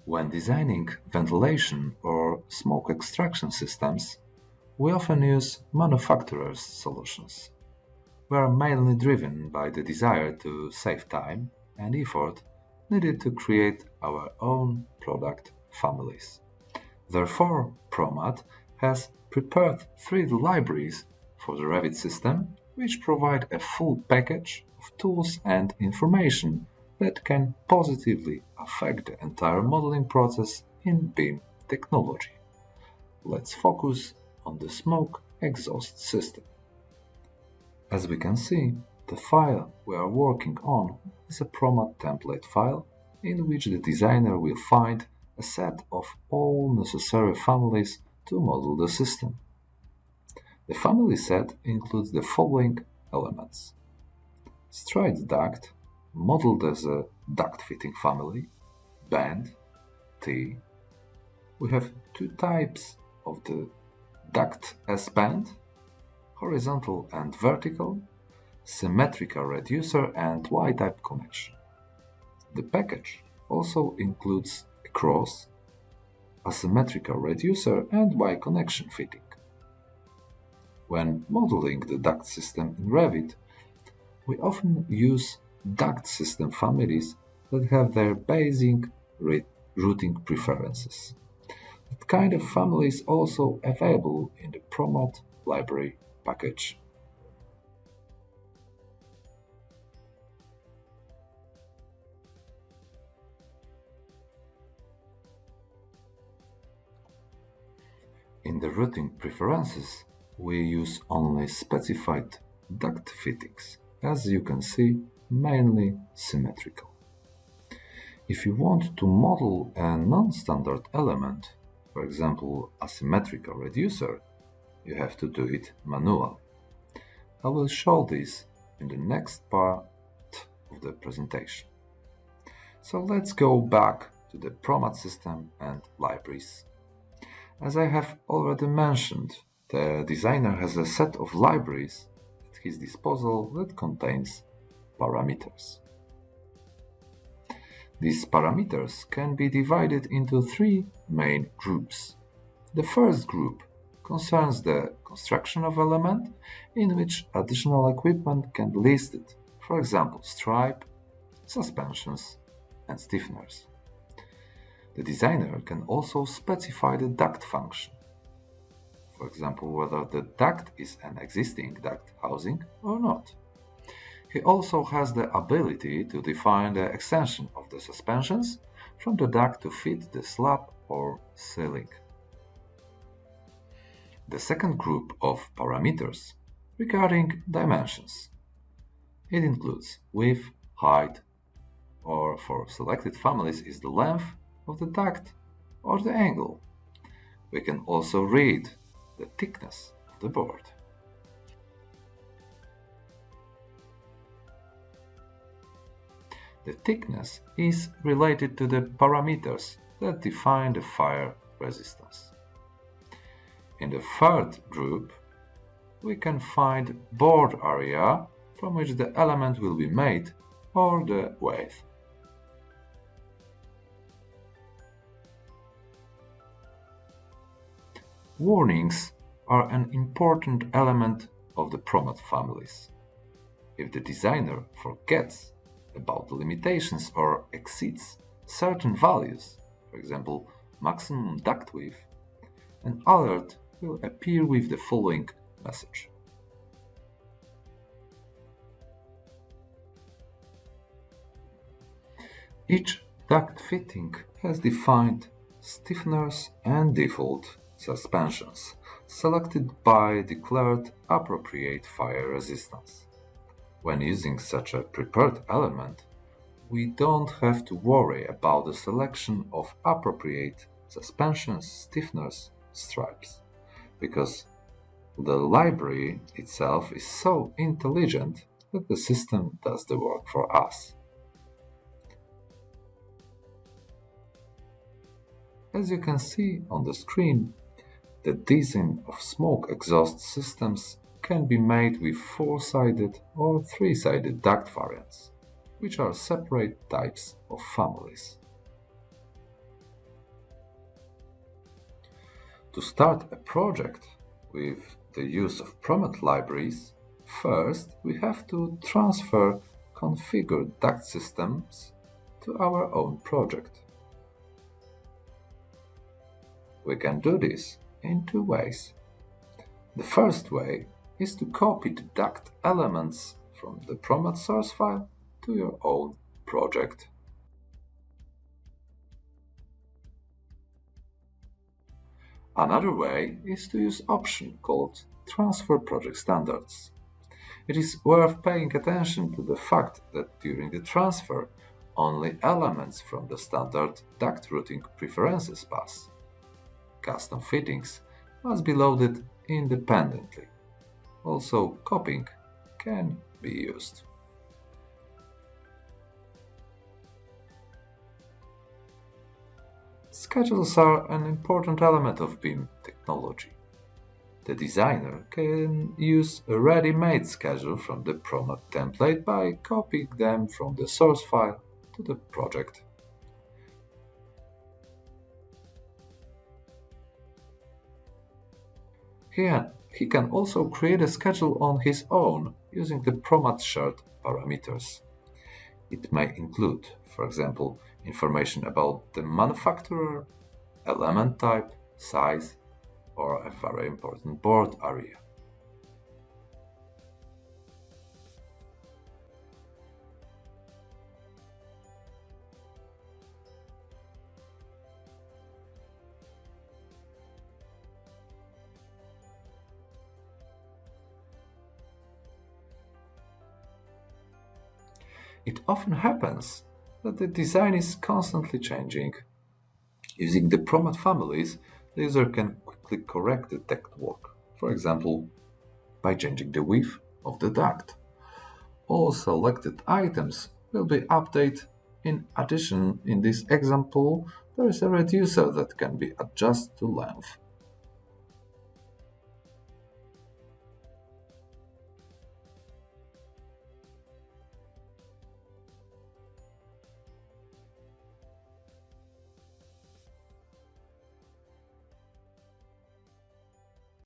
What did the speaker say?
When designing ventilation or smoke extraction systems, we often use manufacturers' solutions. We are mainly driven by the desire to save time and effort needed to create our own product families. Therefore, Promat has prepared 3D libraries for the Revit system, which provide a full package of tools and information that can positively affect the entire modeling process in BIM technology. Let's focus on the smoke exhaust system. As we can see, the file we are working on is a Promat template file in which the designer will find a set of all necessary families to model the system. The family set includes the following elements: straight duct, modeled as a duct fitting family, band, T. We have two types of the duct S-band, horizontal and vertical, symmetrical reducer and Y-type connection. The package also includes a cross, asymmetrical reducer and Y connection fitting. When modeling the duct system in Revit, we often use duct system families that have their basic routing preferences. That kind of family is also available in the Promat library package. In the routing preferences, we use only specified duct fittings, as you can see, mainly symmetrical. If you want to model a non-standard element, for example, a symmetrical reducer, you have to do it manually. I will show this in the next part of the presentation. So let's go back to the Promat system and libraries. As I have already mentioned, the designer has a set of libraries at his disposal that contains parameters. These parameters can be divided into three main groups. The first group concerns the construction of element in which additional equipment can be listed, for example, stripe, suspensions, and stiffeners. The designer can also specify the duct function, for example, whether the duct is an existing duct housing or not. He also has the ability to define the extension of the suspensions from the duct to fit the slab or ceiling. The second group of parameters regarding dimensions. It includes width, height, or for selected families is the length of the duct or the angle. We can also read the thickness of the board. The thickness is related to the parameters that define the fire resistance. In the third group, we can find board area from which the element will be made or the weight. Warnings are an important element of the Promat families. If the designer forgets about the limitations or exceeds certain values, for example, maximum duct width, an alert will appear with the following message. Each duct fitting has defined stiffeners and default suspensions, selected by declared appropriate fire resistance. When using such a prepared element, we don't have to worry about the selection of appropriate suspensions, stiffeners, stripes, because the library itself is so intelligent that the system does the work for us. As you can see on the screen, the design of smoke exhaust systems can be made with 4-sided or 3-sided duct variants, which are separate types of families. To start a project with the use of Promat libraries, first we have to transfer configured duct systems to our own project. We can do this in two ways. The first way is to copy the duct elements from the Promat source file to your own project. Another way is to use option called Transfer Project Standards. It is worth paying attention to the fact that during the transfer, only elements from the standard duct routing preferences pass. Custom fittings must be loaded independently. Also, copying can be used. Schedules are an important element of BIM technology. The designer can use a ready-made schedule from the Promat template by copying them from the source file to the project. He can also create a schedule on his own using the Promat shared parameters. It may include, for example, information about the manufacturer, element type, size, or a very important board area. It often happens that the design is constantly changing. Using the Promat families, the user can quickly correct the duct work, for example, by changing the width of the duct. All selected items will be updated. In addition, in this example, there is a reducer that can be adjusted to length